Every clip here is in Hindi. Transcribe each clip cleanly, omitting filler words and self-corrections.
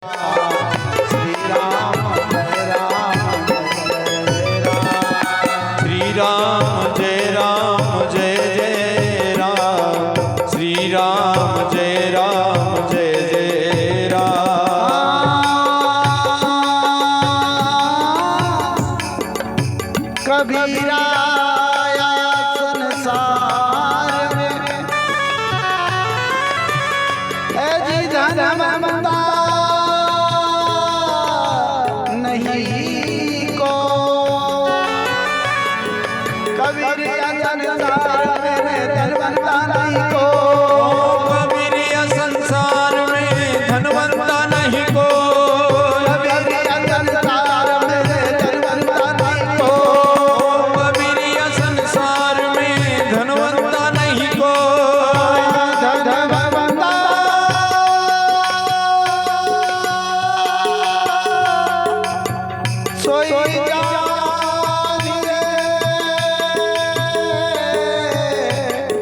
श्री राम जय राम श्री राम जय राम जय जय राम श्री राम जय राम जय जय राम। कबीरा संसार में जी धर्म नहीं को कबीर संसार में धनवंता नहीं को कबीर संसार में धनवंता नहीं को कबीर संसार में धनवंता नहीं को कबीर संसार में धनवंता नहीं को धनवंता सोई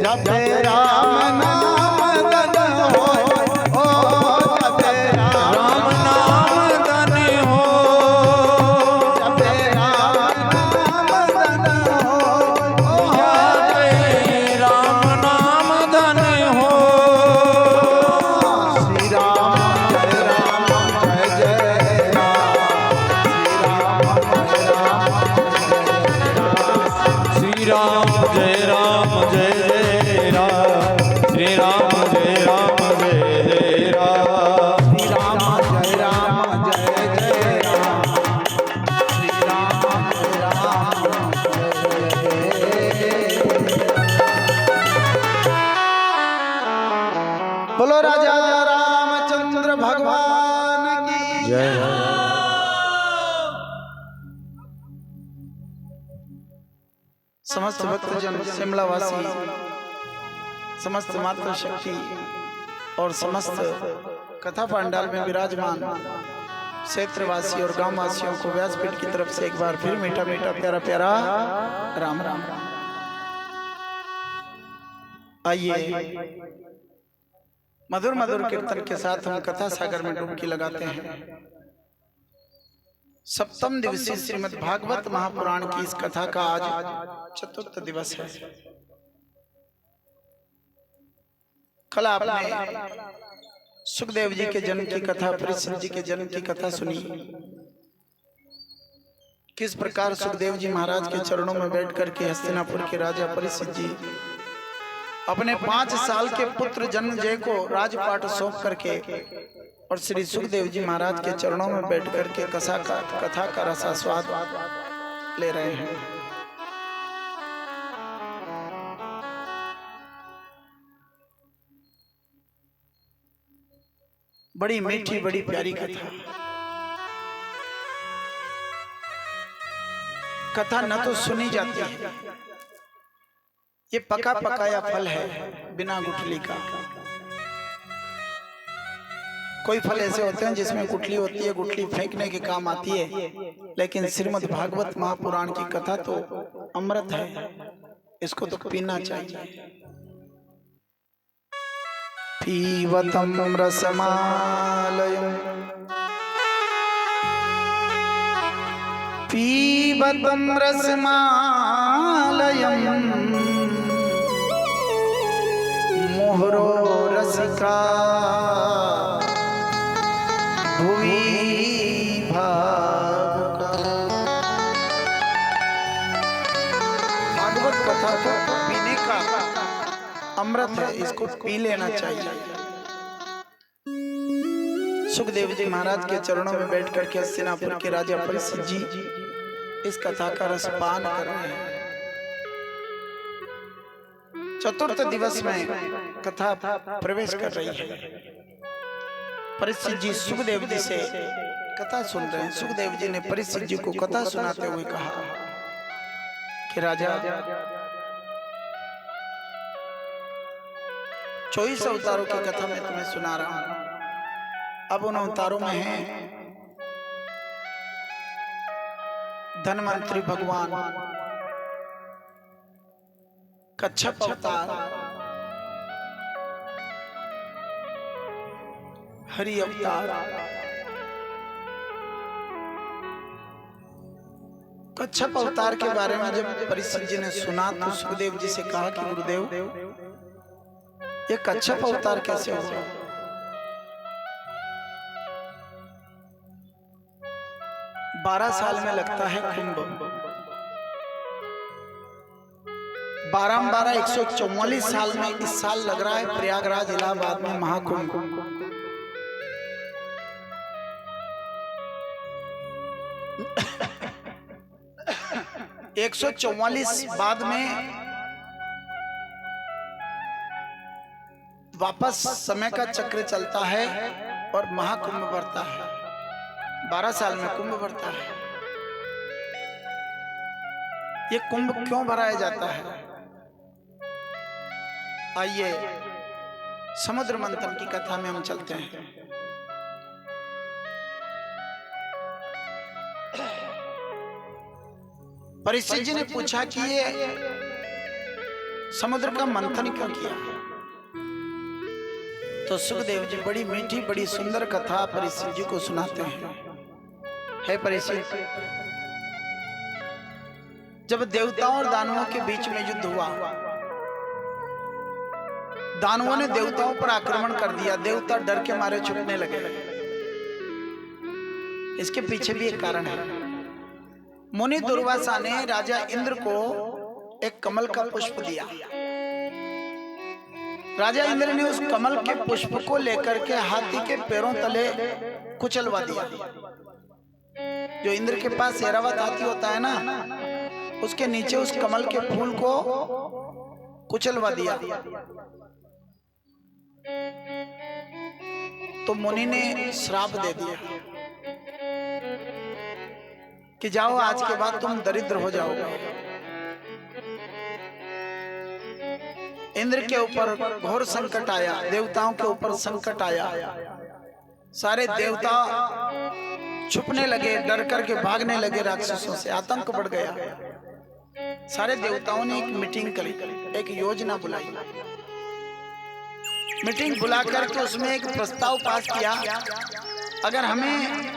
जपे राम नाम धन हो जपे राम नाम धन हो जपे राम नाम धन हो जपे राम नाम धन हो। श्री राम जय जय राम श्री राम जय राम जय जय राम श्री राम जय राम जय जय राम श्री राम जय राम जय जय राम श्री राम जय राम बोलो राजा रामचंद्र भगवान की जय। समस्त भक्तजन शिमलावासी समस्त मातृशक्ति और समस्त कथा पंडाल में विराजमान क्षेत्रवासी और गांववासियों को व्यासपीठ की तरफ से एक बार फिर मीठा मीठा प्यारा प्यारा राम राम। आइए मधुर मधुर कीर्तन के साथ हम कथा सागर में डुबकी लगाते हैं। सप्तम दिवसीय श्रीमद् भागवत महापुराण की इस कथा का आज चतुर्थ दिवस है। कल आपने सुखदेव जी के जन्म की कथा, परीक्षित जी के जन्म की कथा सुनी। किस प्रकार सुखदेव जी महाराज के चरणों में बैठ करके हस्तिनापुर के राजा परीक्षित जी अपने 5 साल के पुत्र जन्मजय को राजपाट सौंप करके और श्री सुखदेव जी महाराज के चरणों में बैठ करके कथा का रसास्वाद ले रहे हैं। बड़ी मीठी बड़ी प्यारी कथा न तो सुनी जाती है, ये पका पकाया फल है बिना गुठली का। कोई फल ऐसे होते हैं जिसमें गुठली होती है, गुठली फेंकने के काम आती है, लेकिन श्रीमद् भागवत महापुराण की कथा तो अमृत है, इसको तो पीना चाहिए। पीवतम रसमालयम पीवतम रसमालयम मोहरो रसिका भुवि भागवत कथा तो पीने का अमृत है, इसको पी लेना चाहिए। सुखदेव जी महाराज के चरणों में बैठ करके हस्तिनापुर के राजा परीक्षित जी इस कथा का रसपान कर रहे हैं। चतुर्थ दिवस में कथा प्रवेश कर रही है। परीक्षित जी सुखदेव जी से कथा सुन रहे हैं। सुखदेव जी ने परीक्षित जी को कथा सुनाते हुए कहा कि राजा 24 अवतारों की कथा मैं तुम्हें सुना रहा हूं। अब उन अवतारों में है धनवंतरी भगवान, कच्छप अवतार, हरि अवतार, कच्छप अवतार के बारे में जब परीक्षित जी ने सुना तो सुखदेव जी से कहा कि गुरुदेव, ये कच्छप अवतार कैसे हुआ? बारह साल में लगता है कुंभ, 12 144 साल में इस साल लग रहा है प्रयागराज इलाहाबाद में महाकुंभ। एक 144 बाद में वापस समय का चक्र चलता है और महाकुंभ बढ़ता है। 12 साल में कुंभ बढ़ता है। ये कुंभ क्यों भराया जाता है? आइए समुद्र मंथन की कथा में हम चलते हैं। परीक्षित जी ने पूछा कि ये समुद्र का मंथन क्यों किया? तो सुखदेव जी बड़ी मीठी बड़ी सुंदर कथा परीक्षित जी को सुनाते हैं। हे परीक्षित, जब देवताओं और दानवों के बीच में युद्ध हुआ, दानवों ने देवताओं पर आक्रमण कर दिया, देवता डर के मारे छुपने लगे। इसके पीछे भी एक कारण है। मुनि दुर्वासा ने राजा इंद्र को एक कमल का पुष्प दिया। राजा इंद्र ने उस कमल के पुष्प को लेकर के हाथी के पैरों तले कुचलवा दिया। जो इंद्र के पास ऐरावत हाथी होता है ना, उसके नीचे उस कमल के फूल को कुचलवा दिया। तो मुनि ने श्राप दे दिया कि जाओ, आज के बाद तुम दरिद्र हो जाओगे। इंद्र के ऊपर घोर संकट आया, देवताओं के ऊपर संकट आया। सारे देवता छुपने लगे, डर करके भागने लगे, राक्षसों से आतंक बढ़ गया। सारे देवताओं ने एक मीटिंग करी, एक योजना बुलाई। मीटिंग बुला करके उसमें एक प्रस्ताव पास किया, अगर हमें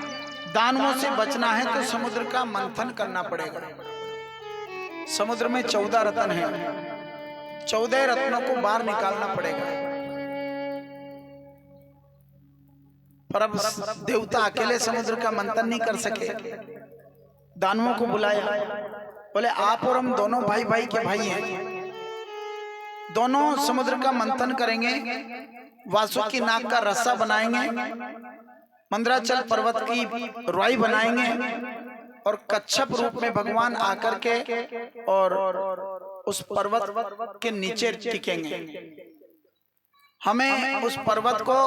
दानवों से बचना है तो समुद्र का मंथन करना पड़ेगा। समुद्र में 14 रत्न हैं, 14 रत्नों को बाहर निकालना पड़ेगा। पर अब देवता अकेले समुद्र का मंथन नहीं कर सके। दानवों को बुलाया, बोले आप और हम दोनों भाई भाई के भाई हैं, दोनों समुद्र का मंथन करेंगे, वासुकी नाग का रस्सा बनाएंगे, मंदराचल पर्वत की रुई बनाएंगे और कच्छप रूप में भगवान आकर के और उस पर्वत के नीचे टिकेंगे। हमें उस पर्वत को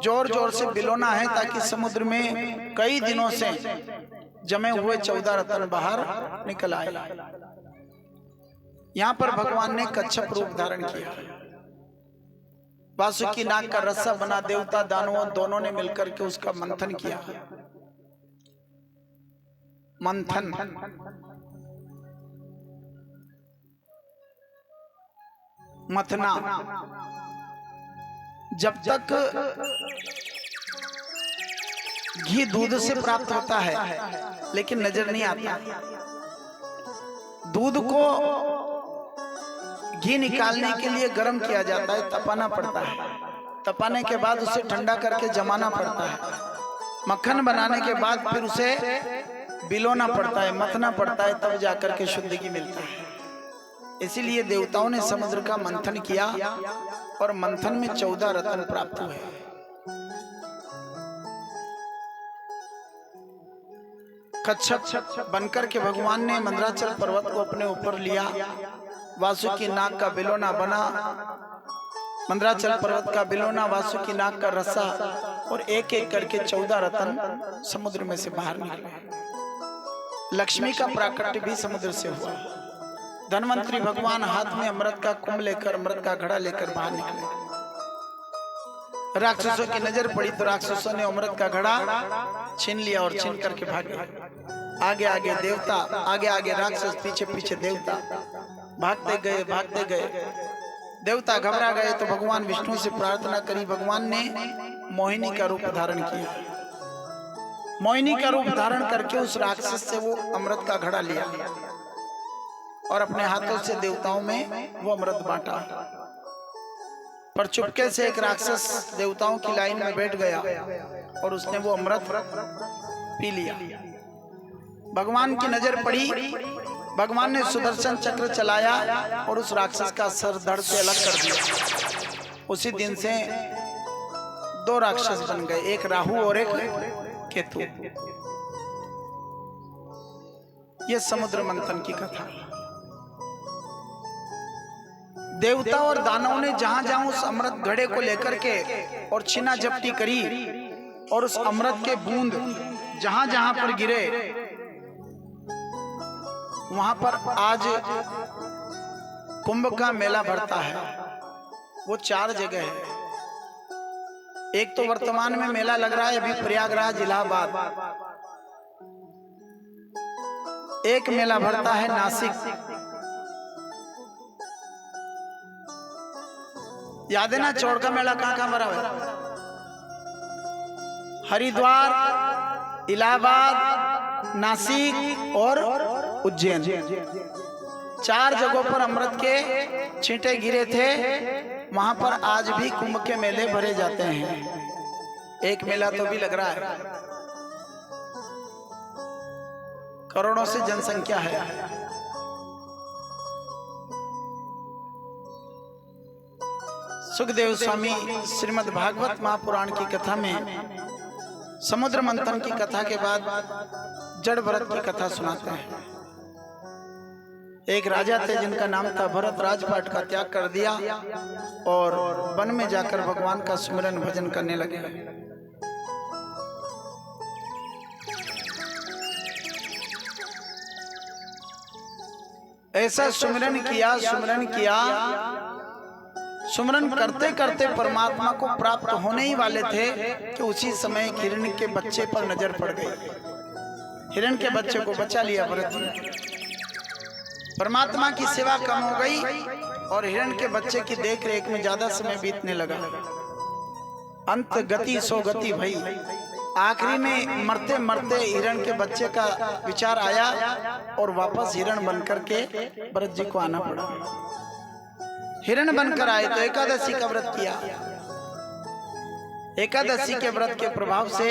जोर जोर से बिलोना है ताकि समुद्र में कई दिनों से जमे हुए 14 रत्न बाहर निकल आए। यहाँ पर भगवान ने कच्छप रूप धारण किया, वासुकी नाग का रस्सा बना, देवता दानवों दोनों ने मिलकर के उसका मंथन किया। मंथन मथना, जब तक घी दूध से प्राप्त होता है लेकिन नजर नहीं आता। दूध को घी निकालने के लिए गर्म किया जाता है, तपाना पड़ता है। तपाने के बाद उसे ठंडा करके जमाना पड़ता है। मक्खन बनाने के बाद फिर उसे बिलोना पड़ता है, मथना पड़ता है, तब जाकर के शुद्ध घी मिलता है। इसीलिए देवताओं ने समुद्र का मंथन किया और मंथन में 14 रत्न प्राप्त हुए। कच्छप बनकर के भगवान ने मंदराचल पर्वत को अपने ऊपर लिया। वासुकी नाग का बिलोना बना, मंदराचल पर्वत का बिलोना, वासुकी नाग का रस्सा, और एक एक करके 14 रत्न समुद्र में से बाहर निकले। लक्ष्मी का प्राकट्य भी समुद्र से हुआ। धनवंतरी भगवान हाथ में अमृत का कुंभ लेकर, अमृत का घड़ा लेकर बाहर निकले। राक्षसों की नजर पड़ी तो राक्षसों ने अमृत का घड़ा छीन लिया और छीन करके भागे। आगे आगे देवता, आगे आगे राक्षस, पीछे पीछे देवता, भागते गए भागते गए। देवता घबरा गए तो भगवान विष्णु से प्रार्थना करी। भगवान ने मोहिनी का रूप धारण किया। मोहिनी का रूप धारण करके उस राक्षस से वो अमृत का घड़ा लिया और अपने हाथों से देवताओं में वो अमृत बांटा। पर चुपके से एक राक्षस देवताओं की लाइन में बैठ गया और उसने वो अमृत पी लिया। भगवान की नजर पड़ी, भगवान ने सुदर्शन चक्र चलाया और उस राक्षस का सर धड़ से अलग कर दिया। उसी दिन से दो राक्षस बन गए, एक राहु और एक केतु। ये समुद्र मंथन की कथा। देवता और दानवों ने जहां जहां उस अमृत घड़े को लेकर के और छीना झपटी करी और उस अमृत के बूंद जहां जहां पर गिरे वहां पर आज कुंभ का मेला भरता है। वो 4 जगह है। एक तो वर्तमान में मेला लग रहा है अभी प्रयागराज इलाहाबाद, एक मेला भरता है नासिक, याद है ना चौड़ का मेला कहाँ कहाँ भरा हुआ? हरिद्वार, इलाहाबाद, नासिक और उज्जैन। 4 जगहों पर अमृत के छींटे गिरे थे। वहां पर आज भी कुंभ के मेले भरे जाते हैं। एक मेला तो भी लग रहा है। करोड़ों से जनसंख्या है। सुखदेव स्वामी श्रीमद् भागवत महापुराण की कथा में समुद्र मंथन की कथा के बाद जड़ भरत की कथा सुनाते हैं। एक राजा थे जिनका नाम था भरत। राजपाट का त्याग कर दिया और वन में जाकर भगवान का सुमिरन भजन करने लगे। ऐसा सुमिरन किया, सुमिरन करते करते परमात्मा को प्राप्त होने ही वाले थे कि उसी समय हिरण के बच्चे पर नजर पड़ गई। हिरण के बच्चे को बचा लिया भरत जी। परमात्मा की सेवा कम हो गई और हिरण के बच्चे की देख रेख में ज्यादा समय बीतने लगा। अंत गति सो गति भई। आखिरी में मरते मरते हिरण के बच्चे का विचार आया और वापस हिरण बनकर के भरत जी को आना पड़ा। हिरण बनकर आए तो एकादशी का व्रत किया। एकादशी के व्रत के प्रभाव से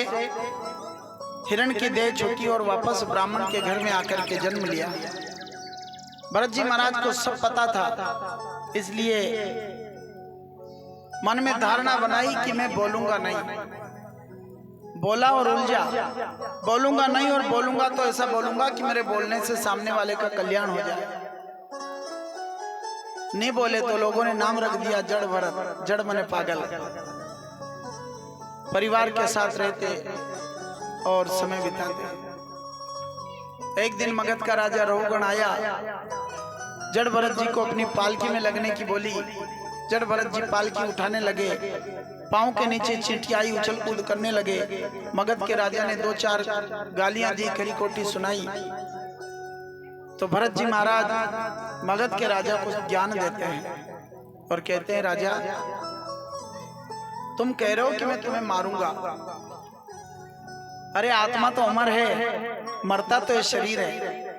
हिरण की देह छूटी और वापस ब्राह्मण के घर में आकर के जन्म लिया। भरत जी महाराज को सब पता था, इसलिए मन में धारणा बनाई कि मैं बोलूंगा नहीं। बोला और उलझा। बोलूंगा नहीं और बोलूंगा तो ऐसा बोलूंगा कि मेरे बोलने से सामने वाले का कल्याण हो जाए। नहीं बोले तो लोगों ने नाम रख दिया जड़ भरत। जड़ मने पागल। परिवार के साथ रहते और समय बिताते। एक दिन मगध का राजा रहुगण आया, जड़ भरत जी को अपनी पालकी में लगने की बोली। जड़ भरत जी पालकी उठाने लगे, पांव के नीचे चींटी आई, उछल कूद करने लगे। मगध के राजा ने 2-4 गालियां दी, खरी खोटी सुनाई। तो भरत जी महाराज मगध के राजा को ज्ञान देते हैं और कहते हैं, राजा तुम कह रहे हो कि मैं तुम्हें मारूंगा। अरे आत्मा तो अमर है, मरता तो ये शरीर है।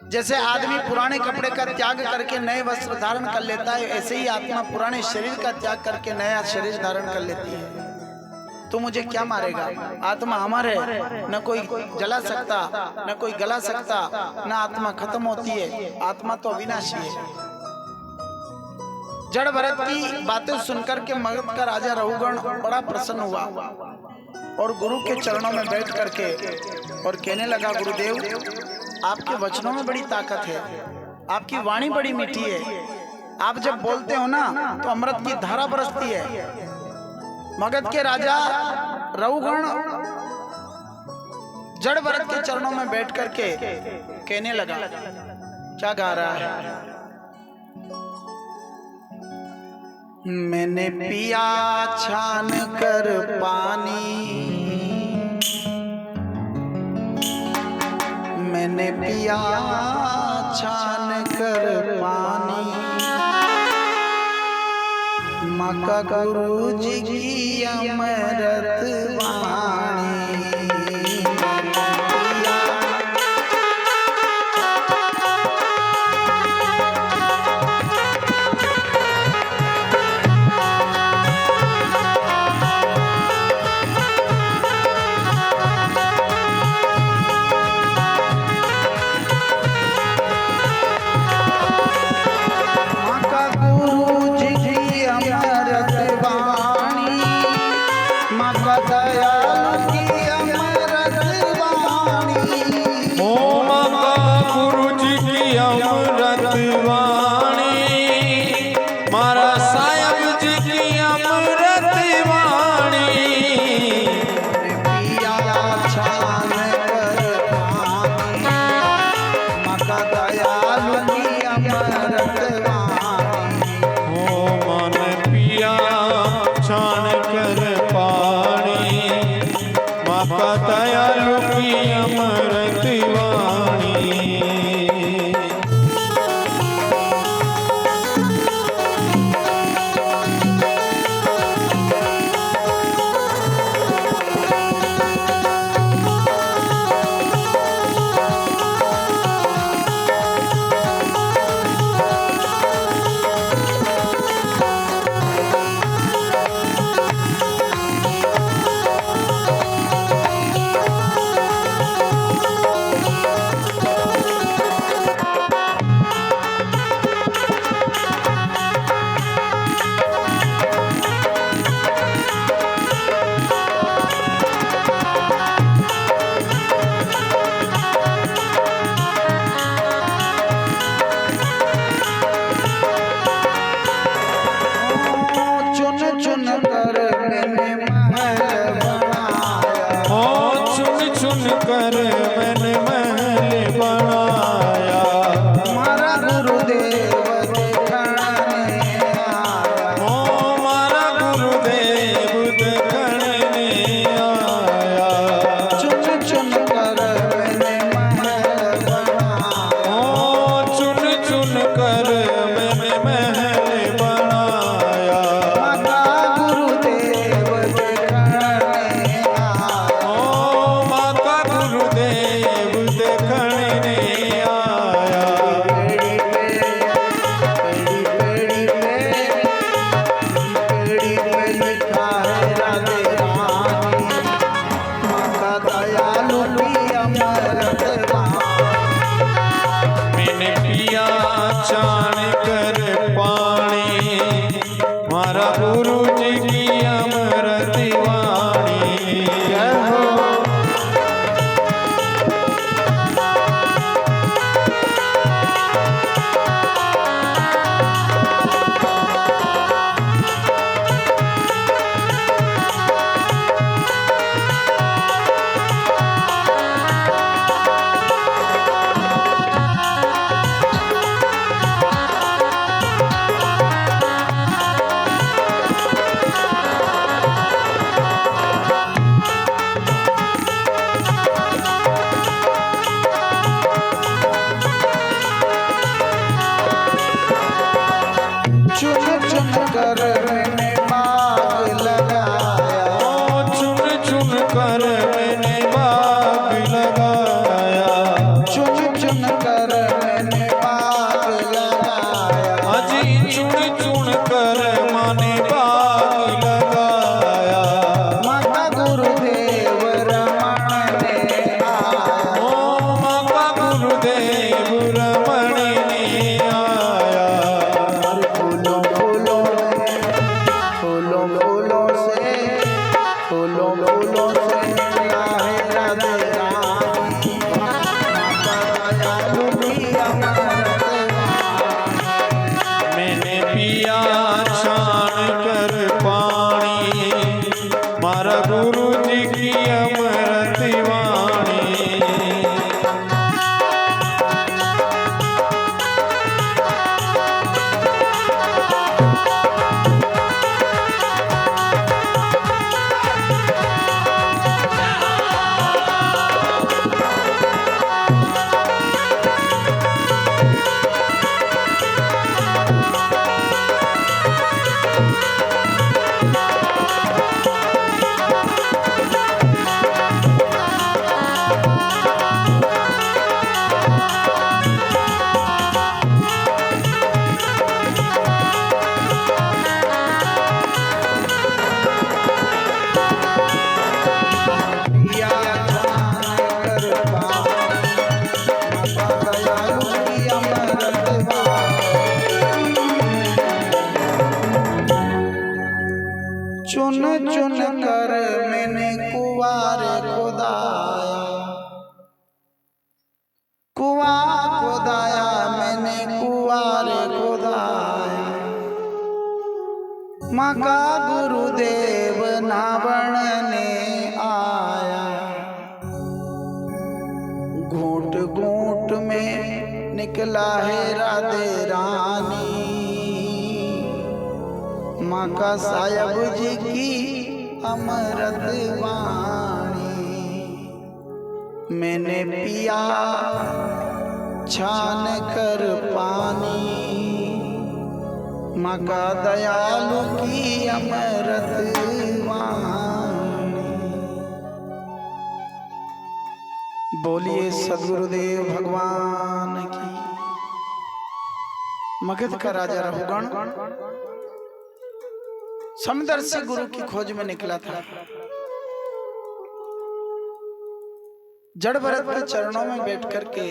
जैसे आदमी पुराने कपड़े का त्याग करके नए वस्त्र धारण कर लेता है, ऐसे ही आत्मा पुराने शरीर का त्याग करके नया शरीर धारण कर लेती है। तू मुझे क्या मारेगा? आत्मा अमर है, न कोई जला सकता, न कोई गला सकता, न आत्मा खत्म होती है। आत्मा तो अविनाशी है। जड़ भरत की बातें सुनकर के मगध का राजा रहुगण बड़ा प्रसन्न हुआ और गुरु के चरणों में बैठ करके और कहने लगा, गुरुदेव आपके वचनों में बड़ी ताकत है, आपकी वाणी बड़ी मीठी है। आप जब बोलते हो ना तो अमृत की धारा बरसती है। मगध के राजा रहुगण जड़ भरत के चरणों में बैठ करके कहने लगा, क्या गा रहा है? मैंने पिया छान कर पानी, मैंने पिया छान कर पानी, मका गुरु जी की अमृत वाणी। का दयालु की अमृत वाणी। माँ का गुरुदेव नावण ने आया, घूंट घूंट में निकला है राधे रानी। माँ का साहब जी की अमृत वाणी। मैंने पिया छान कर पानी, माँ का दयालु की अमृत वाणी। बोलिए सद्गुरुदेव भगवान की। मगध का राजा रहुगण समुद्र से गुरु की खोज में निकला था। जड़ भरत के चरणों में बैठ करके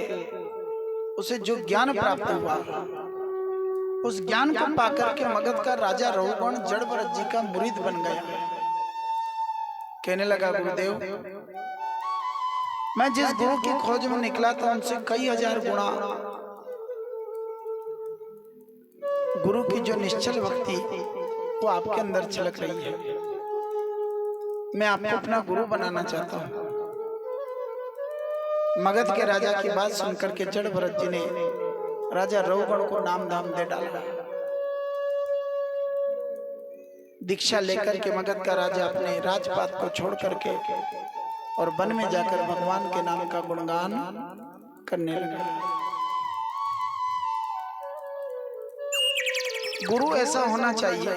उसे जो ज्ञान प्राप्त हुआ, उस ज्ञान को पाकर के मगध का राजा रहुगण जड़ भरत जी का मुरीद बन गया। कहने लगा, गुरुदेव, मैं जिस गुरु की खोज में निकला था उनसे कई हजार गुना गुरु की जो निश्चल भक्ति वो आपके अंदर छलक रही है। मैं आपको अपना गुरु बनाना चाहता हूं। मगध के राजा की बात सुनकर के जड़ भरत जी ने राजा रहुगण को नाम धाम दे डाला। दीक्षा लेकर के मगध का राजा अपने राजपाट को छोड़ करके और वन में जाकर भगवान के नाम का गुणगान करने लगा। गुरु ऐसा होना चाहिए,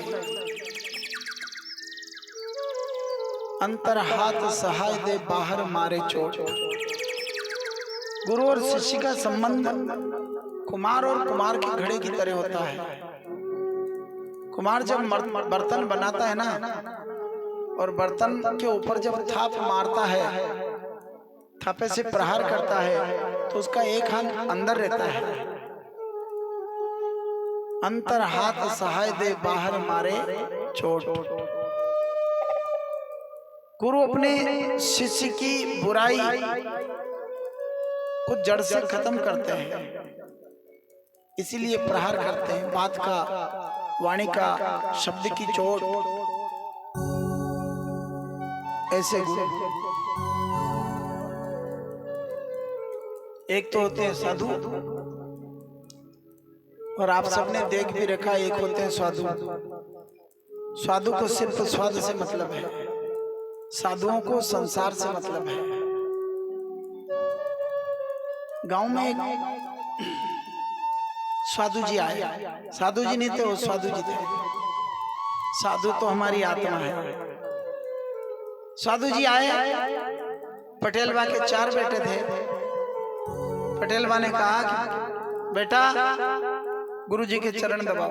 अंतर हाथ सहाय दे बाहर मारे चोट। गुरु और शिष्य का संबंध कुमार और कुमार के घड़े की तरह होता है। कुमार जब बर्तन बनाता है ना, और बर्तन के ऊपर जब थाप मारता है, थापे से प्रहार करता है, तो उसका एक हाथ अंदर रहता है। अंतर हाथ सहाय दे बाहर मारे चोट। गुरु अपने शिष्य की बुराई को जड़ से खत्म करते हैं, इसीलिए प्रहार करते हैं। बात का, वाणी का, शब्द की चोट। ऐसे गुरु एक तो होते हैं साधु, और आप सबने देख भी रखा, एक होते हैं साधु। साधु को सिर्फ स्वाद से मतलब है, साधुओं को संसार से मतलब है। गांव में एक साधु जी आए। साधु जी नहीं थे, वो साधु जी थे। साधु तो हमारी आत्मा है। साधु जी आए, पटेलवा के 4 बेटे थे। पटेलवा ने कहा कि बेटा, गुरुजी के चरण दबाओ।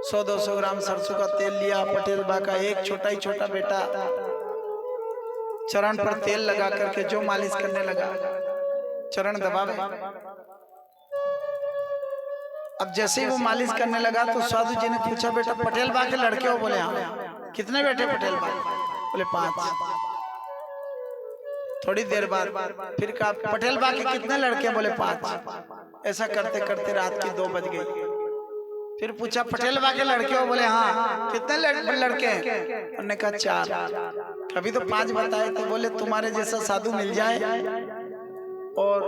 100-200 ग्राम सरसों का तेल लिया। पटेलबा का एक छोटा ही छोटा बेटा चरण पर तेल लगा करके जो मालिश करने लगा, चरण दबावे। अब जैसे ही वो मालिश करने लगा तो साधु जी ने पूछा, बेटा पटेलबा के लड़के हो? बोले हाँ। कितने बेटे पटेलबा? बोले 5। थोड़ी देर बाद फिर कहा, पटेलबा के कितने लड़के? बोले 5। ऐसा करते करते रात की 2 बज गई। फिर पूछा, पटेलबा के लड़के हो? बोले हाँ। कितने लड़के हैं? उन्होंने कहा 4। अभी तो 5 बताए थे। बोले तुम्हारे जैसा साधु मिल जाए, और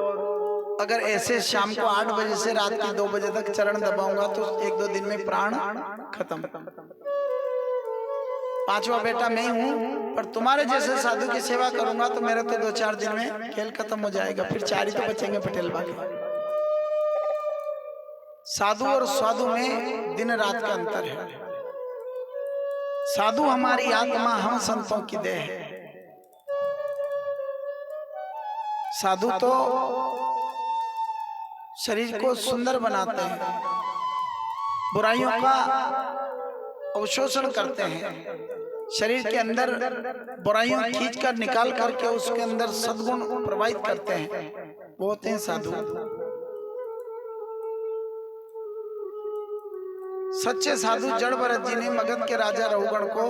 अगर ऐसे शाम को 8 बजे से रात के 2 बजे तक चरण दबाऊंगा तो 1-2 दिन में प्राण खत्म। 5वां बेटा मैं हूँ, पर तुम्हारे जैसे साधु की सेवा करूंगा तो मेरा तो 2-4 दिन में खेल खत्म हो जाएगा। फिर 4 ही तो बचेंगे पटेलबा के। साधु और साधु में दिन रात का अंतर है। साधु हमारी आत्मा, हम संतों की देह है। साधु तो शरीर को सुंदर बनाते हैं, बुराइयों का अवशोषण करते हैं, शरीर के अंदर बुराइयों खींच कर निकाल करके उसके अंदर सद्गुण प्रवाहित करते हैं। वो होते हैं साधु। सच्चे साधु जड़ भरत जी ने मगध के राजा रहुगण को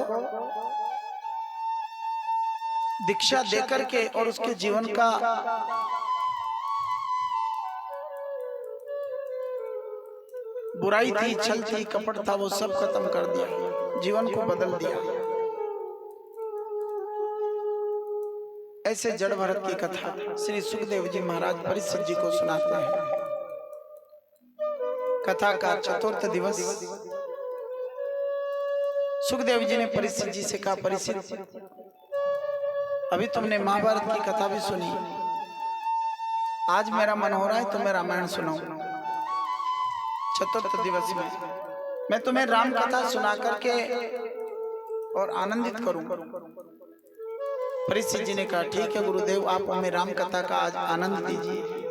दीक्षा देकर के और उसके जीवन का बुराई थी, छल थी, कपट था, वो सब खत्म कर दिया, जीवन को बदल दिया। ऐसे जड़ भरत की कथा श्री सुखदेव जी महाराज परीक्षित जी को सुनाते हैं। कथा का 4th दिवस सुखदेव जी ने परीक्षित जी से कहा, परीक्षित अभी तुमने महाभारत की कथा भी सुनी। आज मेरा मन हो रहा है तुम्हें रामायण सुनाऊं। चतुर्थ दिवस में मैं तुम्हें राम कथा सुना करके और आनंदित करूं। परीक्षित जी ने कहा ठीक है गुरुदेव, आप हमें राम कथा का आज आनंद दीजिए।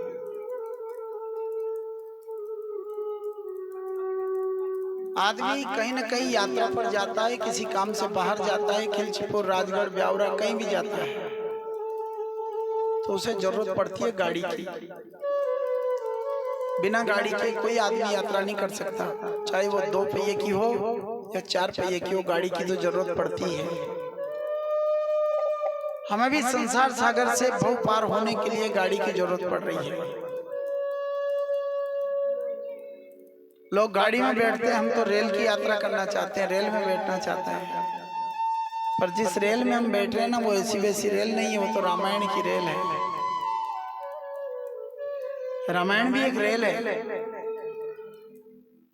आदमी कहीं न कहीं यात्रा पर जाता है, किसी काम से बाहर जाता है, खिलचिपुर, राजगढ़, ब्यावरा कहीं भी जाता है तो उसे जरूरत पड़ती है गाड़ी की। बिना गाड़ी के कोई आदमी यात्रा नहीं कर सकता, चाहे वो 2 पहिए की हो या 4 पहिए की हो, गाड़ी की तो जरूरत पड़ती है। हमें भी संसार सागर से भव पार होने के लिए गाड़ी की जरूरत पड़ रही है। लोग गाड़ी में बैठते हैं, हम तो रेल की यात्रा करना चाहते हैं, रेल में बैठना चाहते हैं। पर जिस रेल में हम बैठ रहे हैं ना वो ऐसी वैसी रेल नहीं है, वो तो रामायण की रेल है। रामायण भी एक रेल है।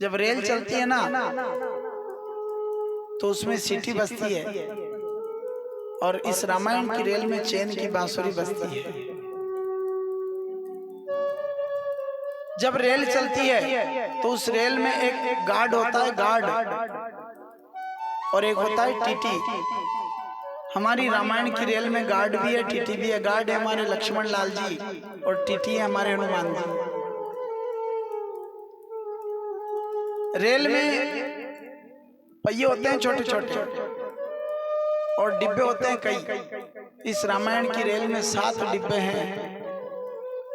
जब रेल चलती है ना तो उसमें सीटी बजती है और इस रामायण की रेल में चैन की बांसुरी बजती है। जब रेल चलती है तो उस रेल में एक गार्ड होता है, गार्ड, और एक होता है टीटी। हमारी रामायण की रेल में गार्ड भी है, टीटी भी है। गार्ड है हमारे लक्ष्मण लाल जी और टीटी है हमारे हनुमान जी। रेल में पहिए होते हैं छोटे छोटे और डिब्बे होते हैं कई। इस रामायण की रेल में 7 डिब्बे हैं,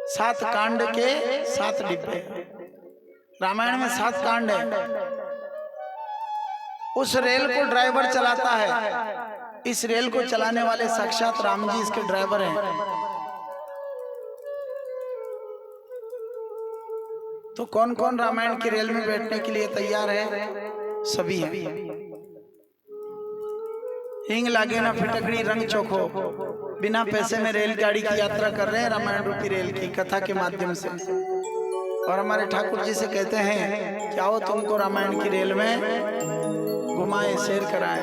7 कांड के 7 डिब्बे। रामायण में 7 कांड है। उस रेल को ड्राइवर चलाता है। इस रेल को चलाने वाले साक्षात राम जी इसके ड्राइवर हैं। तो कौन कौन रामायण की रेल में बैठने के लिए तैयार है? सभी हैं। हिंग लागे ना फिटकड़ी रंग चोखो, बिना पैसे में रेलगाड़ी की यात्रा कर रहे हैं रामायण रूपी रेल की कथा के माध्यम से। और हमारे ठाकुर जी से कहते हैं कि आओ तुमको रामायण की रेल में घुमाए, सैर कराए।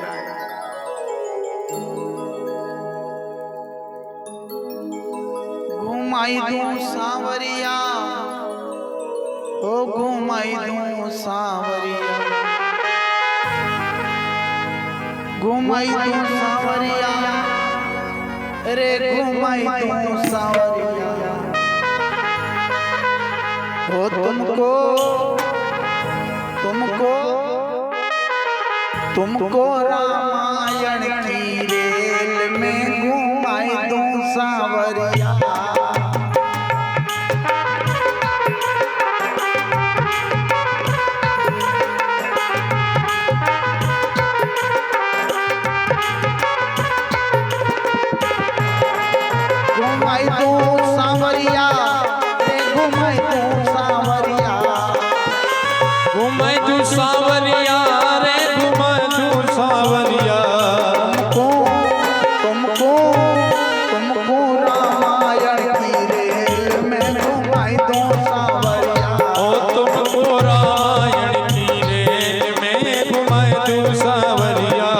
घुमाई दूं सांवरिया, ओ घुमाई दूं सांवरिया, घुमाई दूं सांवरिया, रे घुमाई दूं सांवरिया। ओ तुमको तुमको तुमको रामायण की रेल में घुमाई दूं सांवरिया। घुमाई दूं सांवरिया, घुमाई दूं सांवरिया, घुमाई दूं सांवरिया, रे घुमाई दूं सांवरिया। तुमको तुमको रामायण की रेल में घुमाई दूं सांवरिया। ओ तुमको रामायण की रेल में घुमाई दूं सांवरिया।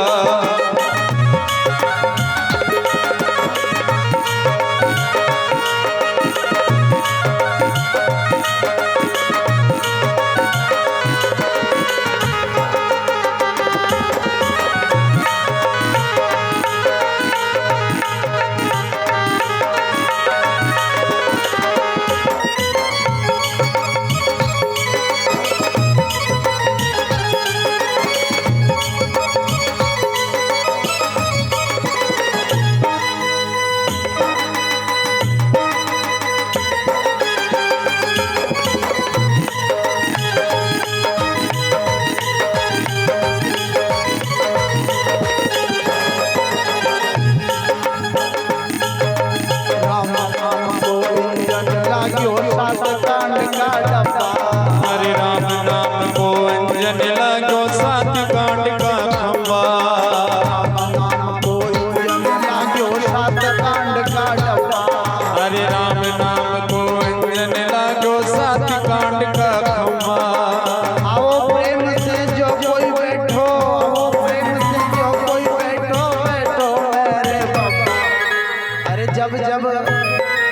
जब जब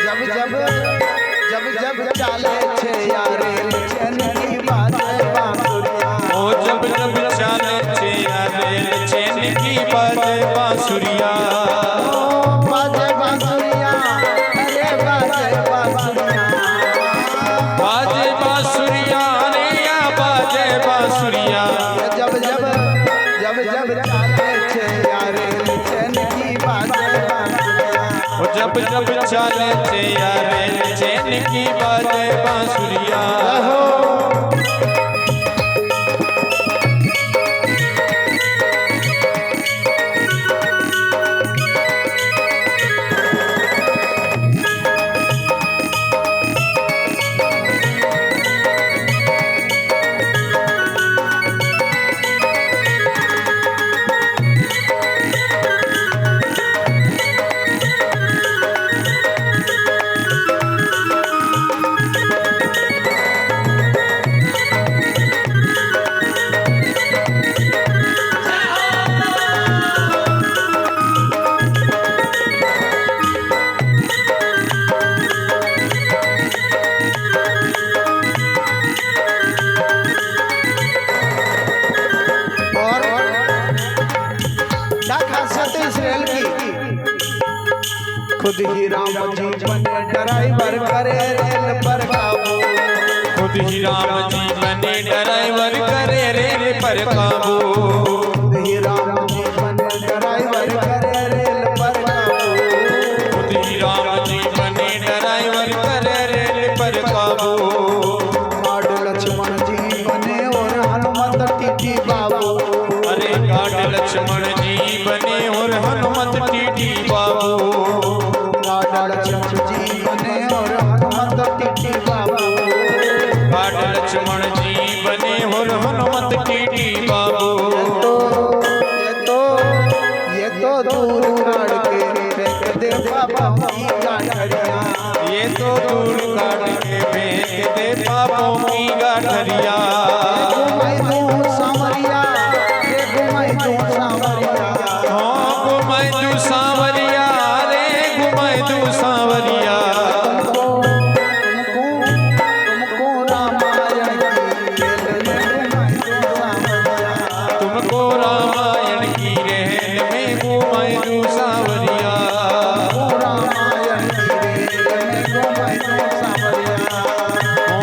जब जब जब जब चाले छे यारे चैन की बाजे बांसुरिया। ओ जब जब चाले छे यारे चैन की बाजे बांसुरिया। बाजे बांसुरिया अरे बाजे बांसुरिया। बाजे बांसुरिया रे या बाजे बांसुरिया। जब जब जब जब चाले छे यारे चैन की बाजे बांसुरिया। ओ जब जब चाले छे यारे चैन की बाजे बांसुरिया। खुद ही राम जी बने ड्राइवर करे रेल पर काबू। खुद ही राम जी बने ड्राइवर करे रेल पर काबू। खुद ही राम जी बने ड्राइवर करे रेल पर काबू। खुद ही राम जी बने ड्राइवर करे रेल पर काबू। गार्ड लक्ष्मण जी बने और हनुमत टीटी बाबू। अरे गार्ड लक्ष्मण जी बने और हनुमत टीटी बाबू। लक्ष्मण जी बने और हनुमत टीटी बाबू। लक्ष्मण जी बने और हनुमत टीटी बाबू। ये तो दूर काट के फेंक दे पापों की गाठरिया। ये तो दूर काट के फेंक दे पापों की गाठरिया। घुमाई दूं सांवरिया रे घुमाई दूं सांवरिया। हाँ घुमाई दूं सांवरिया रे घुमाई दूं सांवरिया। तुमको रामायण की रेल में घुमाई दूं सांवरिया।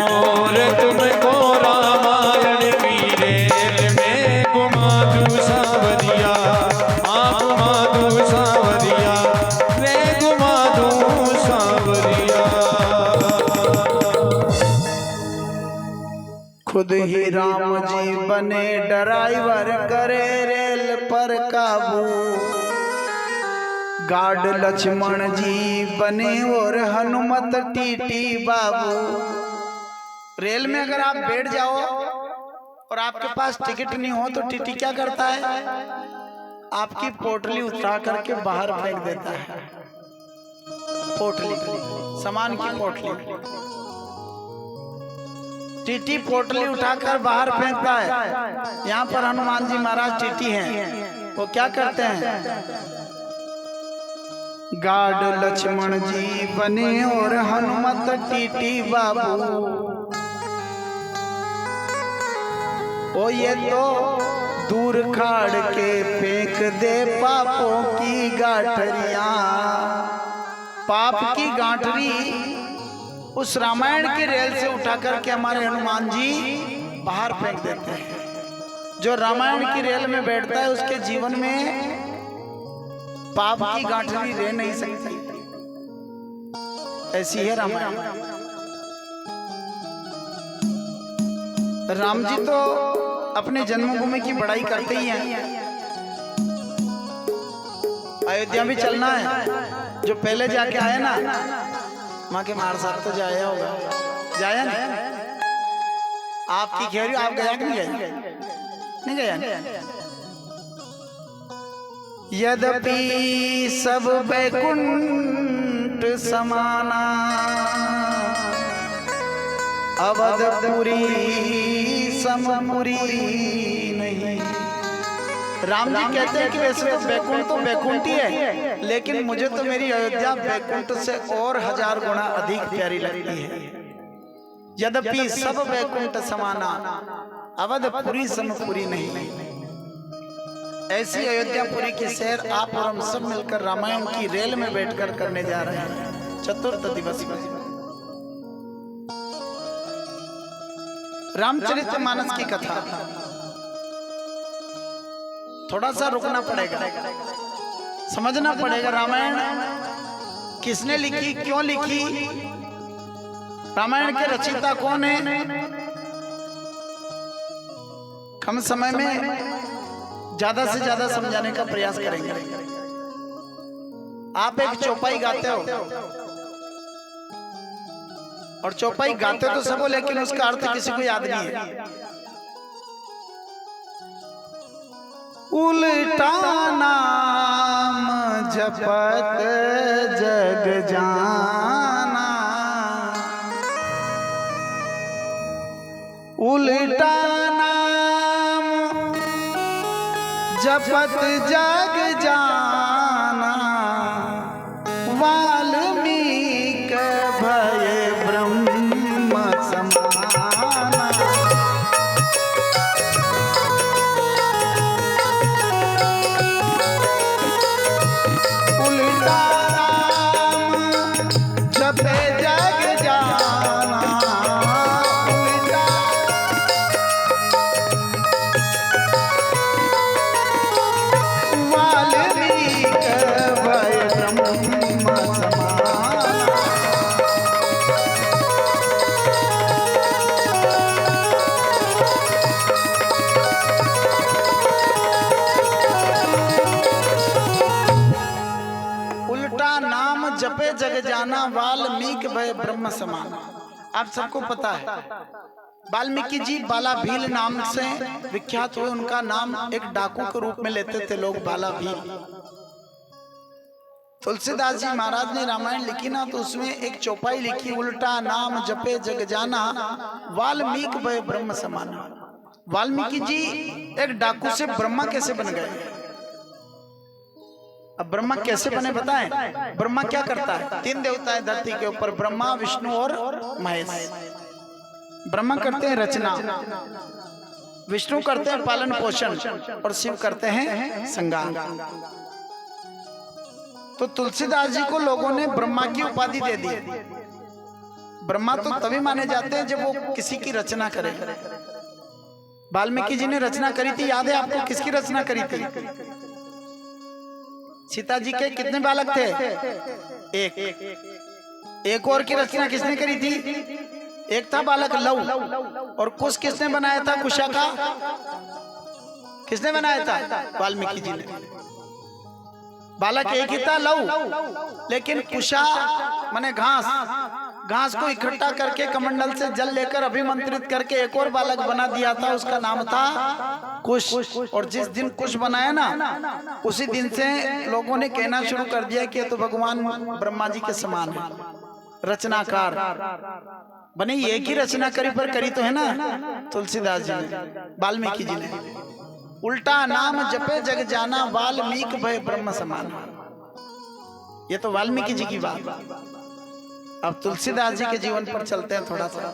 और तुमको रामायण की रेल में घुमा दूं सांवरिया। हाँ घुमा दूं सांवरिया रे घुमा दूं सांवरिया। खुद ही राम जी बने ड्राइवर करे रेल पर काबू। गार्ड लक्ष्मण जी बने और हनुमत टीटी बाबू। रेल में अगर आप बैठ जाओ और आपके पास टिकट नहीं हो तो टीटी क्या करता है? आपकी पोटली उठा करके बाहर फेंक देता है। पोटली, सामान की पोटली, टीटी पोटली उठाकर बाहर फेंकता है। यहाँ पर हनुमान जी महाराज टीटी हैं, वो क्या करते हैं? गार्ड लक्ष्मण जी बने और हनुमत टीटी बाबू। ओ ये तो दूर खाड़ के फेंक दे पापों की गाठरिया। पाप की गांठरी उस रामायण की रेल से उठा करके हमारे हनुमान जी बाहर फेंक देते हैं। जो रामायण की रेल में बैठता है उसके जीवन में पाप की गांठरी रह नहीं सकती। ऐसी है रामायण। राम जी तो अपने जन्मभूमि की बड़ाई करते ही हैं। अयोध्या भी चलना है। जो पहले जाके आए ना माँ के मार साथ तो जाया होगा, जाया ना? आपकी खेरी आप गया कि नहीं गया? नहीं गया। यद्यपि सब बैकुंठ समाना अवधपुरी समपुरी नहीं। राम जी कहते हैं कि वैसे तो बैकुंठ तो बैकुंठ ही है, लेकिन मुझे तो मेरी अयोध्या बैकुंठ से और 1000 गुना अधिक प्यारी लगती है। यद्यपि सब बैकुंठ समाना, अवधपुरी समपुरी नहीं। ऐसी अयोध्यापुरी की सैर आप और हम सब मिलकर रामायण की रेल में बैठकर करने जा रहे हैं चतुर्थ दिवस में। रामचरितमानस की कथा थोड़ा सा रुकना पड़ेगा, समझना पड़ेगा रामायण किसने लिखी, क्यों लिखी, रामायण के रचयिता कौन है। कम समय में ज्यादा से ज्यादा समझाने का प्रयास करेंगे। आप एक चौपाई गाते हो और चौपाई गाते तो सब हो, लेकिन उसका अर्थ किसी को याद नहीं है। उल्टा नाम जपत जग जाना, उल्टा नाम जपत जग जाना, वाल्मीकि भय ब्रह्म समाना। उल्टा नाम जपे जग जाना, उल्टा वाल्मीकि भय ब्रह्म समाना। उल्टा नाम जपे जग जाना, वाल्मीकि भय ब्रह्म समाना। आप सबको पता है वाल्मीकि जी बाला भील नाम से विख्यात हुए। उनका नाम एक डाकू के रूप में लेते थे लोग, बाला भील। तुलसीदास जी महाराज ने रामायण लिखी ना, तो उसमें एक चौपाई लिखी, उल्टा नाम जपे जग जाना, वाल्मीकि भय ब्रह्म समाना। वाल्मीकि जी एक डाकू से ब्रह्मा कैसे बन गए। अब ब्रह्मा कैसे बने बताएं। ब्रह्मा क्या करता है, 3 देवता है धरती के ऊपर, ब्रह्मा विष्णु और महेश। ब्रह्मा करते हैं रचना, विष्णु करते हैं पालन पोषण, और शिव करते हैं संगान। तो तुलसीदास जी को लोगों ने ब्रह्मा की उपाधि दे दी। ब्रह्मा तो तभी माने जाते हैं जब वो किसी की रचना करे। वाल्मीकि जी ने रचना करी थी, याद है आपको किसकी रचना करी थी। सीता जी के कितने बालक थे, एक और की रचना किसने करी थी, एक था बालक लव। और कुश किसने बनाया था, कुशा का किसने बनाया था, वाल्मीकि जी ने। बालक एक ही था लव, लेकिन कुशा माने घास को इकट्ठा करके कमंडल से जल लेकर अभिमंत्रित करके एक और बालक बना दिया था, उसका नाम था कुश। और जिस दिन कुश बनाया ना, उसी दिन से लोगों ने कहना शुरू कर दिया कि ये तो भगवान ब्रह्मा जी के समान है, रचनाकार बने। एक ही रचना करी, पर करी तो है ना तुलसीदास जी ने, वाल्मीकि जी ने। उल्टा नाम जपे जग जाना, वाल्मीकि भय ब्रह्म समाना। ये तो वाल्मीकि जी की बात। अब तुलसीदास जी के जीवन पर चलते हैं थोड़ा सा।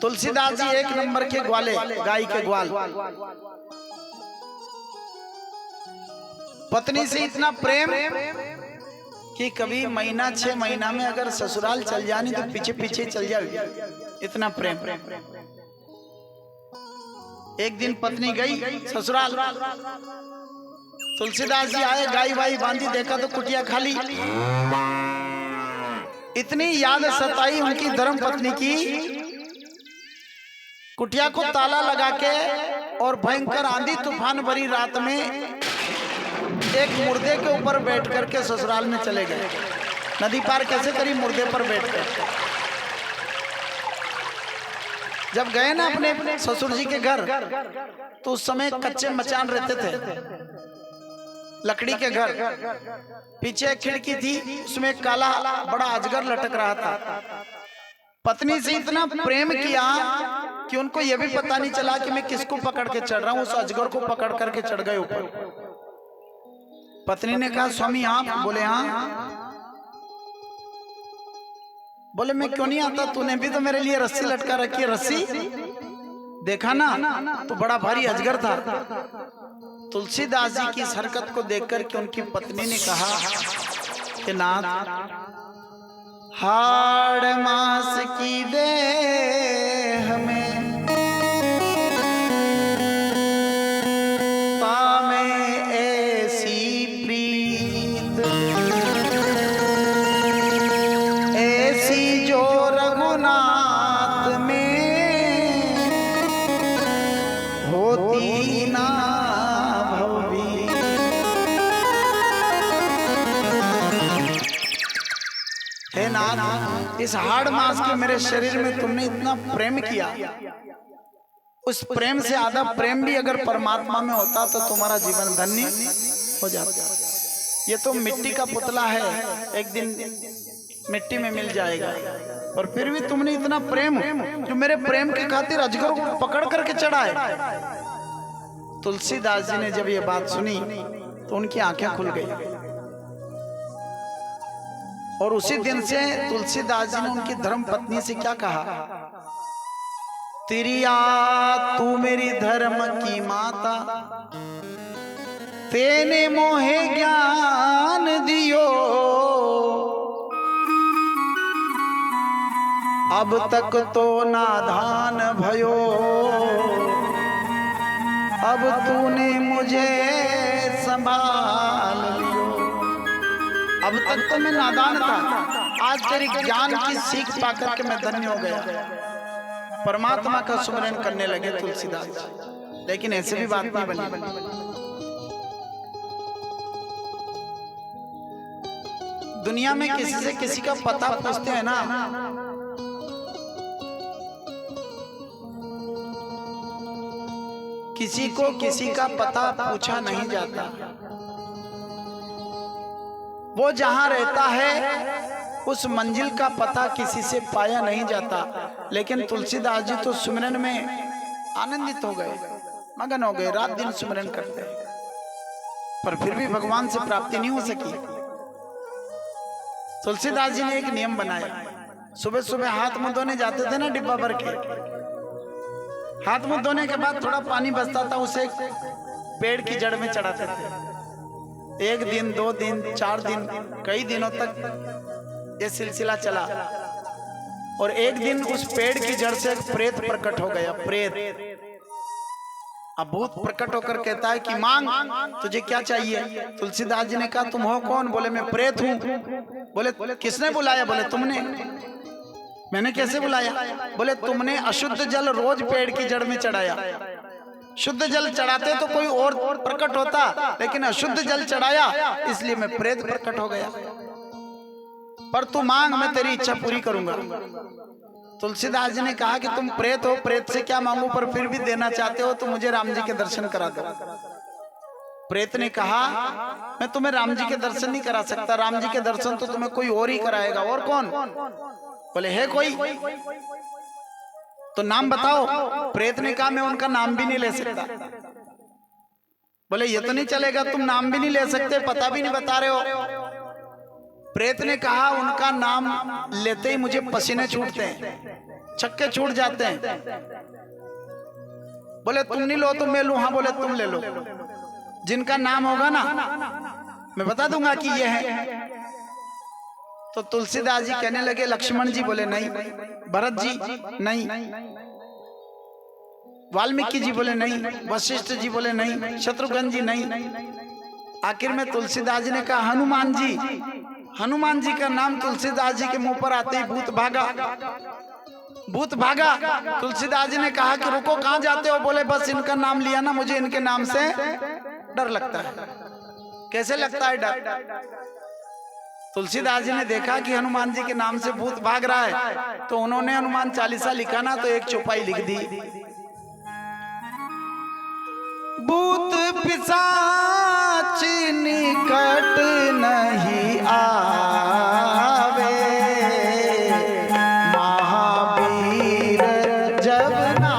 तुलसीदास जी 1 नंबर के ग्वाले, गाय के ग्वाल। पत्नी से इतना प्रेम कि कभी महीना 6 महीना में अगर ससुराल चल जानी तो पीछे पीछे चल जाए, इतना प्रेम। एक दिन पत्नी गई ससुराल, तुलसीदास जी आए, गाय वाई बांधी, देखा तो कुटिया खाली। इतनी याद सताई उनकी धर्म पत्नी की, कुटिया को ताला लगा के और भयंकर आंधी तूफान भरी रात में एक मुर्दे के ऊपर बैठ करके ससुराल में चले गए। नदी पार कैसे करी, मुर्दे पर बैठकर। जब गए ना अपने ससुर जी के घर, तो उस समय कच्चे मचान रहते थे, लकड़ी के घर। पीछे एक खिड़की थी, उसमें एक काला बड़ा अजगर लटक रहा था। पत्नी से इतना प्रेम किया कि उनको यह भी पता नहीं चला कि मैं किसको पकड़ के चढ़ रहा हूं, उस अजगर को पकड़ करके चढ़ गए ऊपर। पत्नी ने कहा स्वामी आप? बोले हाँ। बोले मैं क्यों नहीं आता, तूने भी तो मेरे लिए रस्सी लटका रखी है। रस्सी देखा ना तो बड़ा भारी अजगर था। तुलसीदास जी की इस हरकत को देखकर के उनकी पत्नी ने कहा कि नाथ, हाड़ मास की देह में पामे ऐसी प्रीत, ऐसी जो रघुनाथ में होती ना भवी। हे नाथ, इस हाड़ मास के मेरे शरीर में तुमने इतना प्रेम किया, उस प्रेम से आधा प्रेम भी अगर परमात्मा में होता तो तुम्हारा जीवन धन्य हो जाता। ये तो मिट्टी का पुतला है, एक दिन मिट्टी में मिल जाएगा, और फिर भी तुमने इतना प्रेम, जो मेरे प्रेम के खातिर अजगर को पकड़ करके चढ़ाए। तुलसीदास जी ने जब ये बात सुनी तो उनकी आंखें खुल गई, और उसी दिन से तुलसीदास जी ने उनकी धर्म पत्नी से क्या कहा, तिरिया तू मेरी धर्म की माता, तेने मोहे ज्ञान दियो, अब तक तो नादान भयो, अब तूने मुझे संभाल लियो। अब तक तो मैं नादान था, आज तेरी ज्ञान की सीख पाकर के मैं धन्य हो गया। परमात्मा का सुमिरन करने लगे तुलसीदास जी, लेकिन ऐसे भी बात नहीं बनी। दुनिया में किसी से किसी का पता पूछते हैं ना, किसी को किसी का पता पूछा नहीं जाता। वो जहां रहता है उस मंजिल का पता किसी से पाया नहीं जाता। लेकिन तुलसीदास जी तो सुमिरन में आनंदित हो गए, मगन हो गए, रात दिन सुमिरन करते, पर फिर भी भगवान से प्राप्ति नहीं हो सकी। तुलसीदास जी ने एक नियम बनाया, सुबह सुबह हाथ मुंह धोने जाते थे ना डिब्बा भर के, हाथ मुंह धोने के बाद थोड़ा पानी बचता था, उसे पेड़ की जड़ में चढ़ाते थे। एक दिन, 2 दिन, 4 दिन, कई दिनों तक ये सिलसिला चला, और एक दिन उस पेड़ की जड़ से एक प्रेत प्रकट हो गया। प्रेत अब भूत प्रकट होकर कहता है कि मांग, तुझे क्या चाहिए? तुलसीदास जी ने कहा तुम हो कौन? बोले मैं प्रेत हूं। बोले किसने बुलाया? बोले तुमने। मैंने कैसे बुलाया? बोले तुमने अशुद्ध जल रोज पेड़ की जड़ में चढ़ाया। शुद्ध जल चढ़ाते तो कोई और प्रकट होता, लेकिन अशुद्ध जल चढ़ाया, इसलिए मैं प्रेत प्रकट हो गया। पर तू मांग, मैं तेरी इच्छा पूरी करूंगा। तुलसीदास जी ने कहा कि तुम प्रेत हो, प्रेत से क्या मांगू, पर फिर भी देना चाहते हो तो मुझे राम जी के दर्शन करा दो। प्रेत ने कहा मैं तुम्हें राम जी के दर्शन नहीं करा सकता, राम जी के दर्शन तो तुम्हें कोई और ही कराएगा। और कौन? बोले है कोई, तो नाम बताओ। प्रेत ने कहा मैं उनका नाम भी नहीं ले सकता। बोले ये तो नहीं चलेगा, तुम नाम भी नहीं ले सकते, पता भी नहीं बता रहे हो। प्रेत ने कहा उनका नाम लेते ही मुझे पसीने छूटते हैं, छक्के छूट जाते हैं। बोले तुम नहीं लो तो मैं लूं? हाँ। बोले तुम ले लो, जिनका नाम होगा ना मैं बता दूंगा कि ये है। तो तुलसीदास जी कहने लगे लक्ष्मण जी? बोले नहीं। भरत जी? नहीं। वाल्मीकि जी? बोले नहीं। वशिष्ठ जी? बोले नहीं। शत्रुघ्न जी? नहीं। आखिर में तुलसीदास जी ने कहा हनुमान जी। हनुमान जी का नाम तुलसीदास जी के मुंह पर आते ही भूत भागा, भूत भागा। तुलसीदास जी ने कहा कि रुको, कहां जाते हो? बोले बस इनका नाम लिया ना, मुझे इनके नाम से डर लगता है। कैसे लगता है डर? तुलसीदास जी ने देखा कि हनुमान जी के नाम से भूत भाग रहा है, तो उन्होंने हनुमान चालीसा लिखा ना, तो एक चौपाई लिख दी, भूत पिशाच निकट नहीं आवे, महावीर जब ना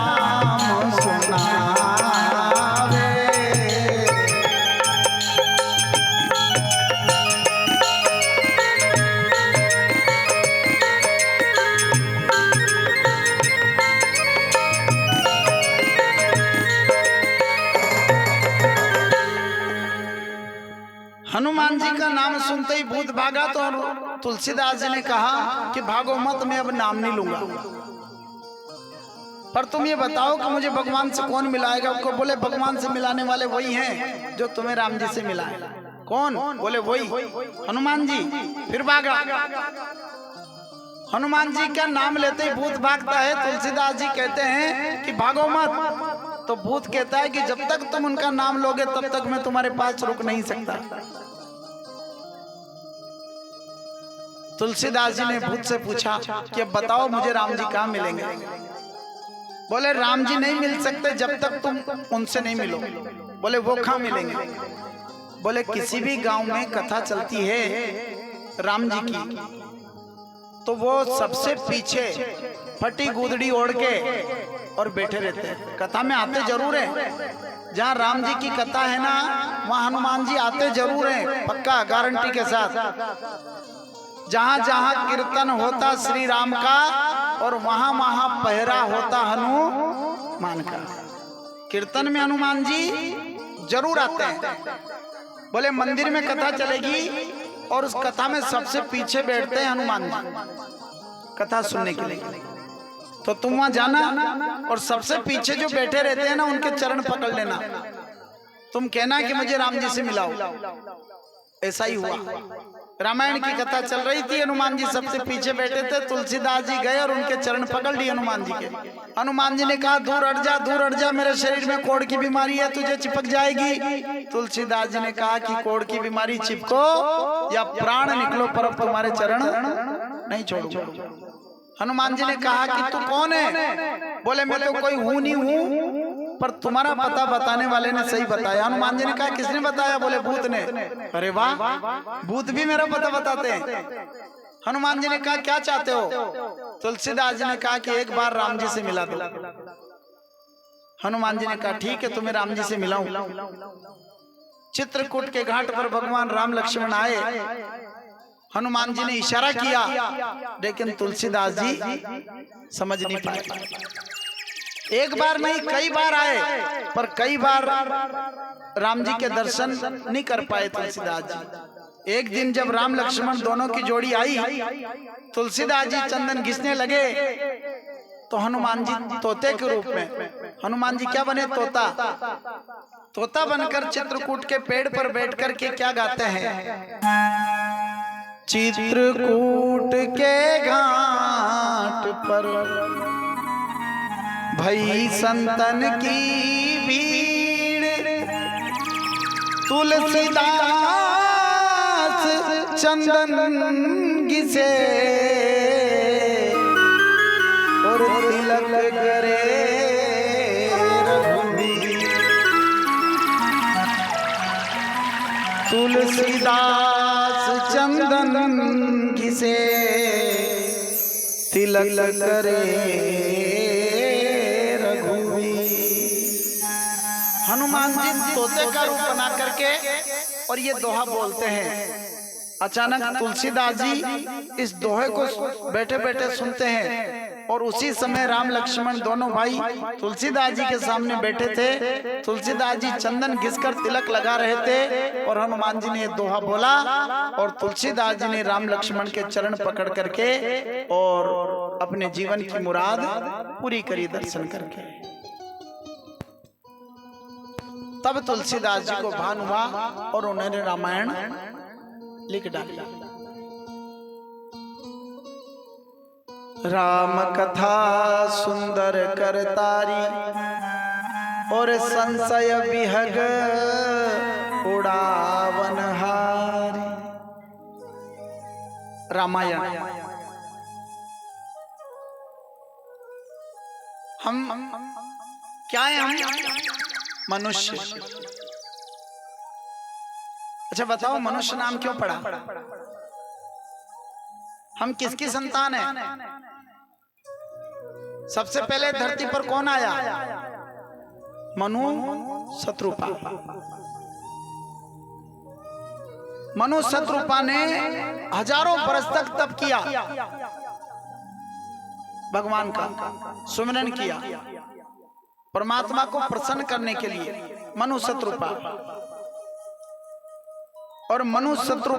का नाम सुनते ही भूत भागा। तो तुलसीदास जी ने कहा कि भागो मत, मैं अब नाम नहीं लूंगा, पर तुम ये बताओ कि मुझे भगवान से कौन मिलाएगा। उसको बोले भगवान से मिलाने वाले वही हैं जो तुम्हें राम जी से मिलाए। कौन? बोले वही हनुमान जी। फिर भागा। हनुमान जी का नाम लेते ही भूत भागता है। तुलसीदास जी कहते हैं कि भागो मत। तो भूत कहता है कि जब तक तुम उनका नाम लोगे तब तक मैं तुम्हारे पास रुक नहीं सकता। तुलसीदास जी ने भूत से पूछा कि अब बताओ मुझे राम जी कहाँ मिलेंगे। बोले राम जी नहीं मिल सकते जब तक तुम उनसे नहीं मिलो। बोले वो कहाँ मिलेंगे? बोले किसी भी गांव में कथा चलती है राम जी की, तो वो सबसे पीछे फटी गुदड़ी ओढ़ के और बैठे रहते हैं। कथा में आते जरूर हैं, जहाँ राम जी की कथा है ना वहाँ हनुमान जी आते जरूर हैं, पक्का गारंटी के साथ। जहाँ जहाँ कीर्तन होता श्री राम का और वहाँ वहाँ पहरा होता हनुमान का। कीर्तन में हनुमान जी जरूर आते हैं। बोले मंदिर में कथा चलेगी और उस कथा में सबसे पीछे बैठते हैं हनुमान जी कथा सुनने के लिए। तो तुम वहां जाना और सबसे पीछे जो बैठे रहते हैं ना उनके चरण पकड़ लेना। तुम कहना कि मुझे राम जी से मिलाओ। ऐसा ही हुआ। रामायण की कथा चल रही थी, हनुमान जी सबसे पीछे बैठे थे। तुलसीदास जी गए और उनके चरण पकड़ लिए हनुमान जी के। हनुमान जी ने कहा दूर हट जा, मेरे शरीर में कोढ़ की बीमारी है, तुझे चिपक जाएगी। तुलसीदास जी ने कहा कि कोढ़ की बीमारी चिपको या प्राण निकलो पर अब तुम्हारे चरण नहीं छोड़ूंगा। हनुमान जी ने कहा कि तू कौन है? बोले मैं तो कोई हूं नहीं हूं, पर तुम्हारा पता बताने वाले ने सही बताया। हनुमान जी ने कहा किसने बताया? बोले भूत ने। अरे वाह, भूत भी मेरा पता बताते हैं। हनुमान जी ने कहा क्या चाहते हो? तुलसीदास जी ने कहा कि एक बार राम जी से मिला दो। हनुमान जी ने कहा ठीक है, तुम्हें राम जी से मिलाऊं। चित्रकूट के घाट पर भगवान राम लक्ष्मण आए। हनुमान जी ने इशारा किया, लेकिन तुलसीदास जी समझ नहीं पाए। एक बार नहीं कई बार आए, पर कई बार राम जी के दर्शन नहीं कर पाए तुलसीदास जी। एक दिन जब राम लक्ष्मण दोनों की जोड़ी आई, तुलसीदास जी चंदन घिसने लगे तो हनुमान जी तोते के रूप में, हनुमान जी क्या बने? तोता बनकर चित्रकूट के पेड़ पर बैठकर के क्या गाते हैं? चित्रकूट के घाट पर भई संतन की भीड़, तुलसीदास चंदन घिसे और तिलक करे रघुवीर। तुलसीदास चंदन घिसे तिलक करे रघुवीर। हनुमान जी तोते का रूप बना करके और ये दोहा बोलते हैं। अचानक तुलसीदास जी इस दोहे को बैठे बैठे सुनते हैं और उसी समय राम लक्ष्मण दोनों भाई तुलसीदास जी के सामने बैठे थे। तुलसीदास जी चंदन घिसकर तिलक लगा रहे थे और हनुमान जी ने ये दोहा बोला और तुलसीदास जी ने राम लक्ष्मण के चरण पकड़ करके और अपने जीवन की मुराद पूरी करी दर्शन करके। तब तुलसीदास जी को भान हुआ और उन्होंने रामायण लिख डाला। राम कथा सुंदर करतारी और संशय विहग उड़ावन हारी। रामायण हम क्या है? हम मनुष्य। अच्छा बताओ, मनुष्य नाम क्यों पड़ा? हम किसकी संतान हैं? सबसे पहले धरती पर कौन आया? मनु शत्रुपा। मनु शत्रुपा ने हजारों वर्ष तक तप किया, भगवान का सुमिरन किया, परमात्मा को प्रसन्न करने के लिए। मनु शत्रुपा और मनु शत्रु